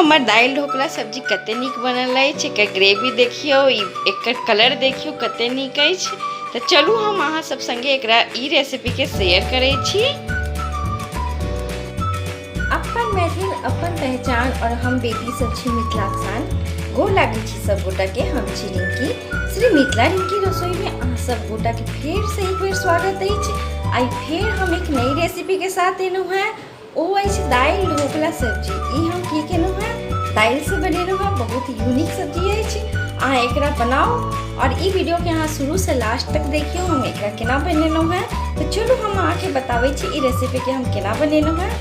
हमार दाल ढोकला सब्जी कते नीक बनल अछि। एकर ग्रेवी देखियो, एकर कलर देखियो कते नीक अछि। तो चलू हम अहाँ सब संगे एकरा ई रेसिपी के शेयर करै छी। अपन मैथिल अपन पहचान और हम बेटी सब छी मिथिलाक शान। गोर लागै छी सब गोटा के। हम छी रिंकी। श्री मिथिला रिंकी रसोई में अहाँ सब गोटा के फेर से एक बेर स्वागत अछि। आई फेर हम एक नई रेसिपी के साथ एलहुँ हैं। ओ अछि दाल ढोकला सब्जी। ई हम की केलहुँ हैं, दाल से बनेलहुँ हैं। बहुत यूनिक सब्जी अछि। अहाँ एकरा बनाओ और ई वीडियो के अहाँ शुरू से लास्ट तक देखियो हम एकरा केना बनेलहुँ हैं। तो चलू हम अहाँ के बताबै छी ई रेसिपी के हम केना बनेलहुँ हैं।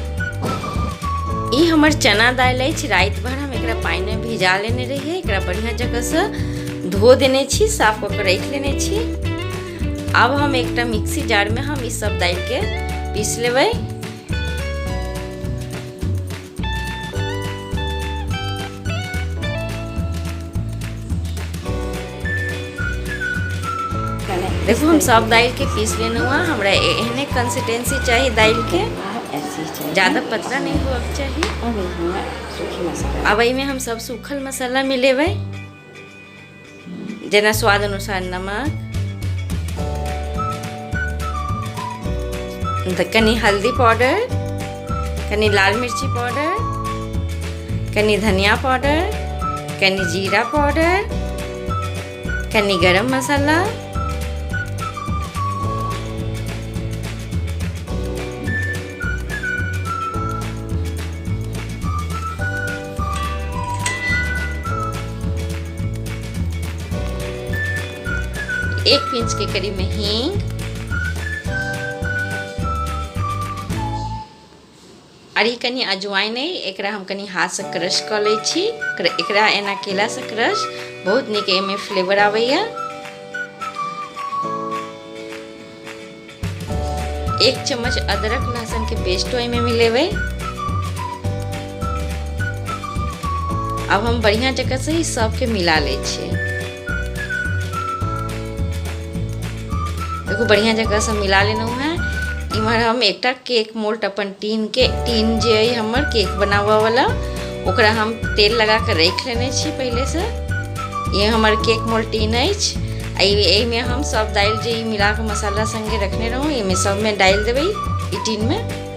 ई हमर चना दाल अछि। रात भर हम एकरा पानी में भिजा लेने रहिए। एकरा बढ़िया जगह से धो देने छी, साफ कऽ के रख लेने छी। अब हम एकटा मिक्सी जार में हम ई सब दाल के पीस लेबै। देखो हम सब दाल के पीस लेना हुआ। हमरा एहने कंसिस्टेंसी चाहिए दाल के, ज़्यादा पतला नहीं होना चाहिए। अब में हम सब सूखल मसाला मिलेबै, जना स्वाद अनुसार नमक, कनी हल्दी पाउडर, कनी लाल मिर्ची पाउडर, कनी धनिया पाउडर, कनी जीरा पाउडर, कनी गरम मसाला, एक पिंच के करीब में हींग, और ये कनी अजवाइन है। एकरा हम कनी हाथ से क्रश कर ले छी। एकरा एना केला से क्रश बहुत नीक एमे फ्लेवर आवेया। एक चम्मच अदरक लहसुन के पेस्ट में मिलेबै। अब हम बढ़िया जगह से ही सबके मिला ले छी। देखो बढ़िया जगह से मिला लेना है। इमहर हम एकटा केक मोल्ड अपन टीन जे है हमर केक बनावा वाला, ओकरा हम तेल लगा कर रख लेने छी पहले से। ये हमर केक मोल्ड टीन अछि। एहि में हम सब दाल जे मिला के मसाला संगे रखने रहूँ, ये में सब में डाल देबै ई टीन में।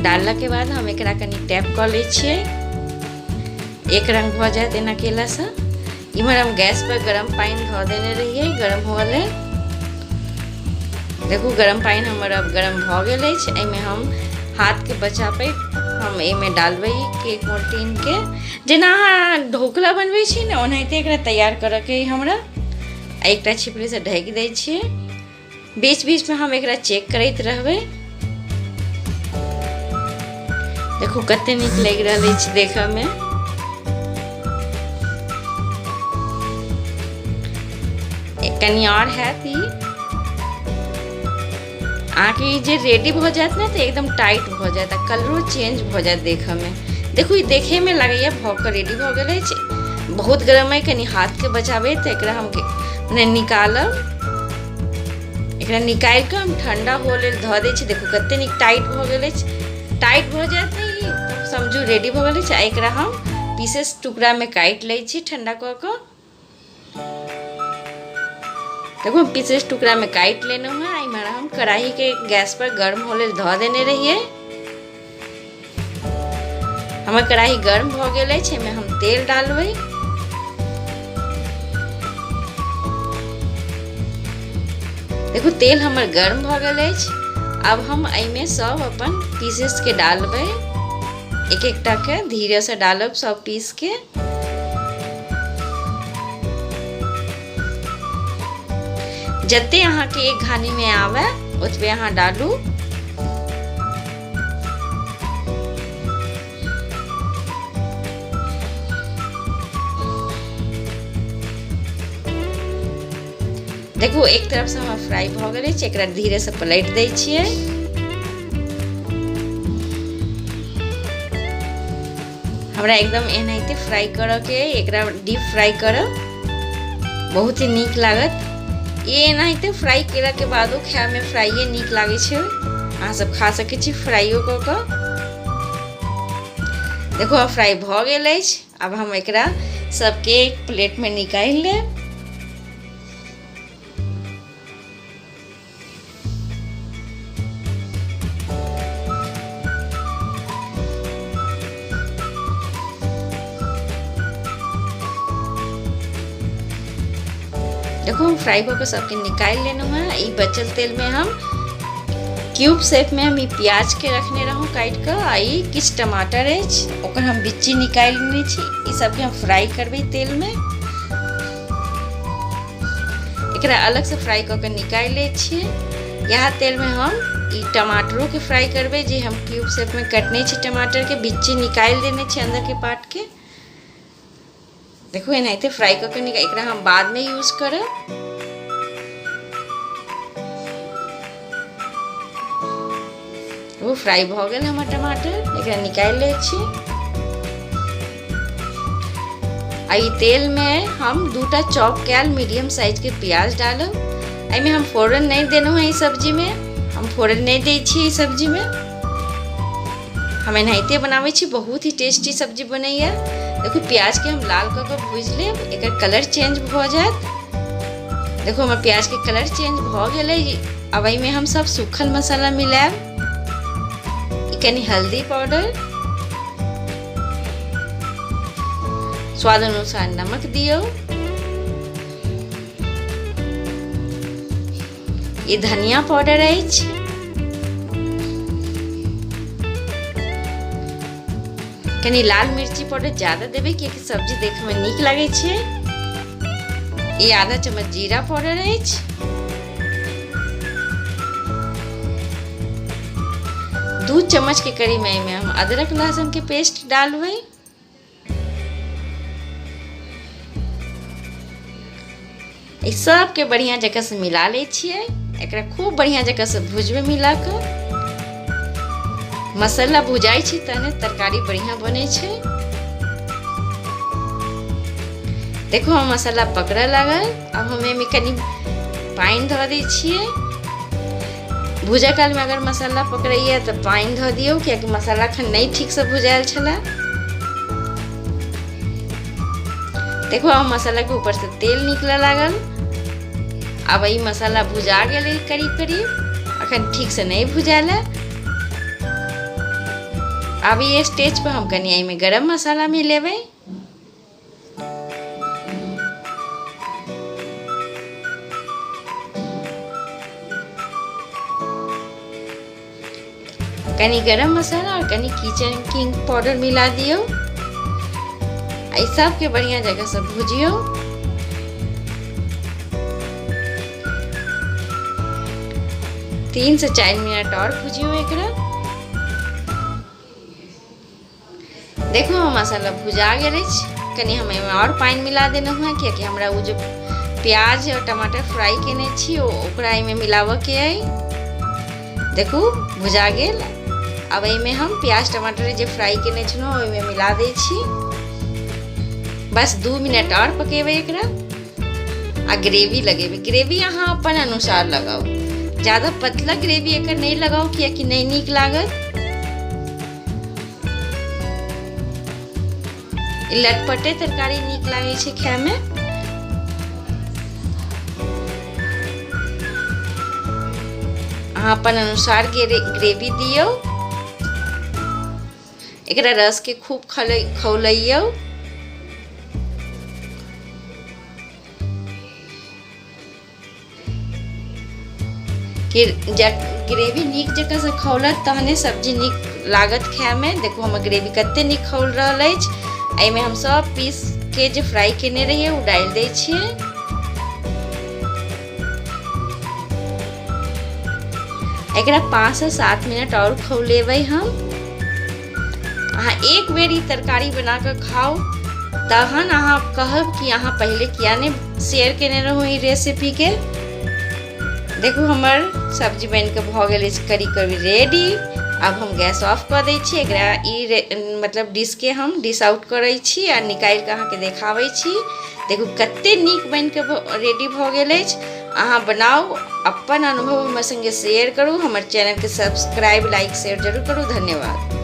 डालला के बाद हम एकरा कनी टैप कर ले छिए। एक रंग हो जाए तेना केला से। इमहर हम गैस पर गरम पानी धो देने रहिए गरम होले। देखो गरम पानी हमर अब गरम हो गेल अछि। एमे हम हाथ के बचा पे हम एमे डालबै केक मोल्ड के। जेना अहाँ ढोकला बनबै छी ने, ओनाहिते एकरा तैयार करऽ के हमरा। एकटा छिपरी से ढक दै छिए। बीच बीच में हम एकरा चेक करैत रहबै। देखो कते नीक लग रहा है देखा में। कनी और है थी आके जे रेडी हो जात ना तो एकदम टाइट हो जाता, कलरो चेंज हो जात देखा में। देखो ये देखे में लगे भौकर रेडी हो गए। बहुत गरम है, कनी हाथ के बचावे तो एकरा हम निकालब। एकरा निकाल के हम ठंडा होले धो दे छी। देखो कते नीक टाइट हो गए। टाइट हो जाते तब समझू रेडी हो गए। एकरा हम पीसेस टुकड़ा में काट ले छी ठंडा क के। देखो पीसेस टुकड़ा में काट लेना है। इमरा हम कढ़ाई के गैस पर गर्म होले धो देने रहिए। हमार कढ़ाई गर्म हो गए में हम तेल डालबै। देखो तेल हमार गर्म हो गए। अब हम एमे सब अपन पीसेस के डालबै। एक एकटा के धीरे से डालब सब पीस के। जते अहाँ के एक घानी में आवे ओतबे अहाँ डालू। देखो एक तरफ से हम फ्राई भ गेल छै। एकरा धीरे से पलट दै छियै। हमरा एकदम एनाहिते फ्राई करऽ के, एकरा डीप फ्राई करऽ। बहुत ही नीक लागत। ये एनाहिते फ्राई केला के बादो खाए में फ्राइए नीक लागे छै। अहाँ सब खा सकै छी फ्राइयो कऽ कऽ। देखो अब फ्राई भऽ गेल अछि। अब हम एकरा सबके एक प्लेट में निकालि लेब। देखो हम फ्राई करके सबके निकाल लेना है। ई बचल तेल में हम क्यूब शेप में हम ई प्याज के रखने रहूँ काट कर। आई किछ टमाटर अछि ओकर हम बिच्ची निकाल लेने छी। ई सबके हम फ्राई करबे तेल में। एकरा अलग से फ्राई करके निकाल ले छी। यहाँ तेल में हम ई टमाटरों के फ्राई करबे जे हम क्यूब शेप में कटने छी। टमाटर के बिच्ची निकाल देने छी अंदर के पार्ट के। देखो एनाहिते फ्राई करके निकाल। एकरा हम बाद में यूज करब। वो फ्राई भ गेल हमर टमाटर। एकरा निकाल ले छी। आई तेल में हम 2टा चॉप कैल मीडियम साइज के प्याज डालब। आई में हम फोरन नहीं देना है। इस सब्जी में हम फोरन नहीं दे छी। इस सब्जी में हम एनाहिते बनावे छी। बहुत ही टेस्टी सब्जी बनैया। देखो प्याज के हम लाल कऽ के भूज लेब। एकर कलर चेंज भ जात। देखो हमर प्याज के कलर चेंज भ गेलै। अब एहि में हम सब सूखल मसाला मिलाएब। कनी हल्दी पाउडर, स्वाद अनुसार नमक दियो। ये धनिया पाउडर अछि। कनी लाल मिर्ची पाउडर ज्यादा देबे कियाकि सब्जी देखे में नीक लागे छै। ये आधा चम्मच जीरा पाउडर अछि। 2 चम्मच के करीब में हम अदरक लहसुन के पेस्ट डालबै। इस सब के बढ़िया जगह से मिला ले छियै। एकरा खूब बढ़िया जगह से भुजबै मिला कर। मसाला भुजाई छै तहने तरकारी बढ़िया बने छै। देखो हम मसाला पकड़े लागल। अब हम एमे कनी पानी धऽ दै छियै। भुजा काल में अगर मसाला पकड़ैया तो पानी धऽ दियौ कियाकि मसाला खन नहीं ठीक से भुजायल छला। देखो अब मसाला के ऊपर से तेल निकले लागल। अब ई मसाला भुजा गेलै करीब करीब। अखन ठीक से नहीं भुजाला। अब ये स्टेज पर हम कनी में गरम मसाला मिलेबै। कनी गरम मसाला और कनी किचन किंग पाउडर मिला दियो। आई सब के बढ़िया जगह से भुजियो। तीन से 4 मिनट और भुजियो एकरा। देखो हम मसाला भुजा गेल अछि। कनी हम एमे और पानी मिला देना है कियाकि हमरा वो जो प्याज और टमाटर फ्राई केने छी ओकरा एमे मिलावऽ के अइ। देखो भुजा गेल। अब एमे हम प्याज टमाटर जे फ्राई केने छलहुँ ओहिमे मिला दै छी। बस 2 मिनट और पकेबै एकरा। आ ग्रेवी लगेबै। ग्रेवी अहाँ अपन अनुसार लगाओ। ज़्यादा पतला ग्रेवी एकर नहीं लगाओ कियाकि नहीं नीक लागत। लटपटे तरकारी नीक लागे छै खाए में। अहाँ अपन अनुसार ग्रेवी दियो। एकरा रस के खूब खौलैयो। ग्रेवी नीक जगह से खौलत तहने सब्जी नीक लागत खाए में। देखो हम ग्रेवी कते नीक खौल रहल अछि। एहिमे हम सब पीस के जे फ्राई केने रहिए वो डाल दै छियै। एकरा 5 से 7 मिनट और खौलेबै हम। अहाँ एक बेर ई तरकारी बना कर खाओ तहन अहाँ कहब कि अहाँ पहले किया नहीं शेयर केने रहूँ ई रेसिपी के। देखो हमर सब्जी बन के भ गेल अछि करी रेडी। अब हम गैस ऑफ कर दै छी। एकरा मतलब डिश के हम डिश आउट करै छी आ निकालि कऽ अहाँके देखाबै छी। देखू कते नीक बनि कऽ रेडी भऽ गेल अछि। अहाँ बनाउ, अपन अनुभव हमर संगे शेयर करू, हमर चैनल के सब्सक्राइब लाइक शेयर जरूर करू। धन्यवाद।